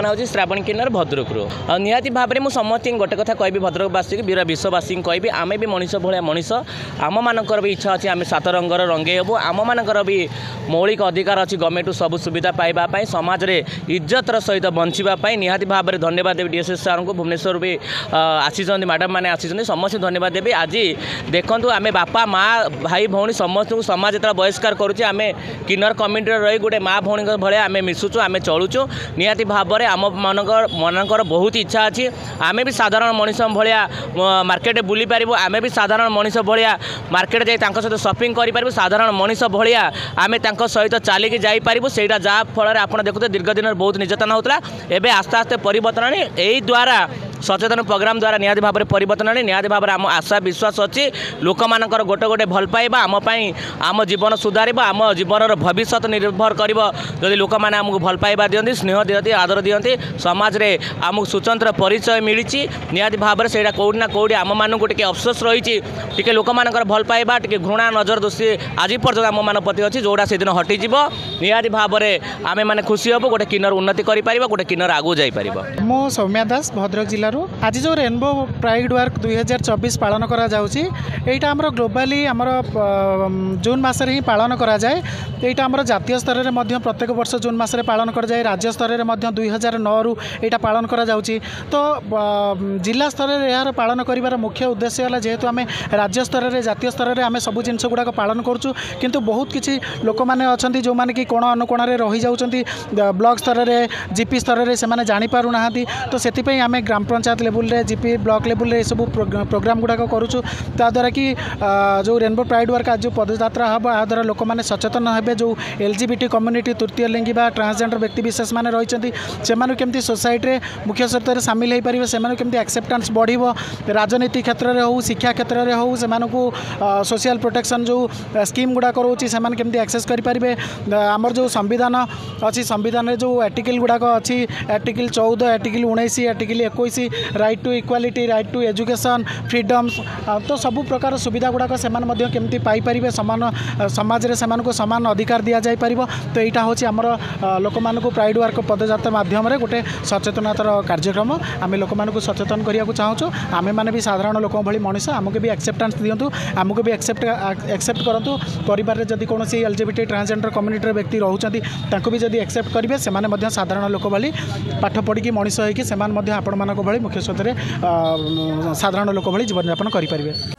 ना हूँ श्रावणी किन्नर भद्रकरू निहाती भाव में मुझे समस्त गोटे कथा कहि भद्रकवासी वीर विश्ववासी कहि आम भी मनीष भाया मनीष आम मानकर भी इच्छा अच्छी आम सात रंगर रंगे हेबू आम मानकर भी मौलिक अधिकार अच्छी गवर्नमेंट सब सुविधा पाइबापी समाज में इज्जतर सहित बंचापी निहाती भाव में धन्यवाद देवी डीएसएस सार को भुवनेश्वर भी आसी मैडम मैंने आसी समस्त धन्यवाद देवी आज देखूँ आम बापा माँ भाई भौणी समस्त को समाज जो बहिष्कार करुचे आम किन्नर कम्युनिटी रही गोटे माँ भौणी भाया आम मिशुचु आम चलुचु निहाती भाव में आम मानकर बहुत इच्छा अच्छी आम भी साधारण मनीष भाया मार्केट बुली पारू आम भी साधारण मनीष भाया मार्केट जाई सहित शॉपिंग करूँ साधारण मनीष भाया आम सहित चलिकी जापरू से जहाँ फल आप देखते दीर्घ दिन बहुत निर्यातना होता एवं आस्ते आस्ते परिवर्तन आनी यही द्वारा सचेतन प्रोग्राम द्वारा निहाती भाव में परिवर्तन आनी निहाती भाव में आम आशा विश्वास अच्छी लोक मानकर गोटे गोटे भल पाइबा आम जीवन सुधार आम जीवन भविष्य निर्भर कर जदि लोक मैंने आमको भल पाइबा दिखती स्नेह दिखती आदर दिखती समाज में आमको स्वतंत्र परिचय मिली निहाती भाव में से कौटी ना कौटी आम मानक टे अफसोस रही टे लोक मानकर भल पाइबा टे घृणा नजर दोषी आज पर्यटन आम मान प्रति अच्छी जोड़ा से दिन हटिज निहाती भाव में आम मैंने खुशी हम गोटे किन्नर उन्नति कर गोटे किन्नर आगू जापर। मो सौम्या दास भद्रक जिलूर आज जो रेनबो प्राइड वर्क 2024 पालन करा जाउची एटा हमर ग्लोबली हमर जून मासरे ही पालन करा जाए एटा हमर जातीय स्तर रे मध्य प्रत्येक वर्ष जून मासरे पालन करा जाए राज्य स्तर रे मध्य 2009 रु एटा पालन करा जाउची तो जिला स्तर रे यार पालन करिवार मुख्य उद्देश्य होला जेहेतु आमे राज्य स्तर रे जातीय स्तर रे आमे सब जिंस गुडा पालन करछु किंतु बहुत किछि लोक माने अछंती जो माने कि कोण अनुकोण रे रही जाउछंती ब्लॉक स्तर रे जीपी स्तर रे से माने जानि पारु नाहंती तो सेति पई आमे ग्राम पंचायत लेवल रे जीपी ब्लॉक लेवल रे सब प्रोग्राम गुडा करूछु ता द्वारा कि जो रेनबो प्राइड वर्क आज जो पदयात्रा हम आ द्वारा लोक मैंने सचेतन हे जो एलजीबीटी कम्युनिटी तृतीय लिंगी बा ट्रांसजेंडर व्यक्ति विशेष मैंने रही से केमती सोसाइटी रे मुख्य स्तर में सामिल हो पारे से केमती एक्सेप्टेंस बढ़ो राजनीति क्षेत्र में हो शिक्षा क्षेत्र में हो से सोशल प्रोटेक्शन जो स्कीम गुड़ा रोचे से केमती एक्सेस करेंगे आमर जो संविधान अच्छी संविधान जो आर्टिकल गुड़ाक अच्छी article 14 article 19 article 21 right to equality right to education freedoms तो सबू प्रकार सुविधा गुड़ाक से केमती पाइपर सामान समाज में से सामान अधिकार दि जापर तो यहाँ हूँ आमर लोक मानक प्राइड वर्क पदयात्रा माध्यम गोटे सचेतनतार कार्यक्रम आम लोक मानक सचेतन करने को चाहूँ आम मैंने भी साधारण लोक भाई मनीष आमको भी एक्सेप्टेंस दिंतु आमको भी एक्सेप्ट करूँ परिवार में जब कौन एलजीबीटी ट्रांसजेंडर कम्युनिटी व्यक्ति रोचे भी जब एक्सेप्ट करेंगे से साधारण लोक भाई पाठ पढ़ी मनीष होकर आपण मान भाई मुख्य स्रोत साधारण लोक भाई जीवन यापन करेंगे।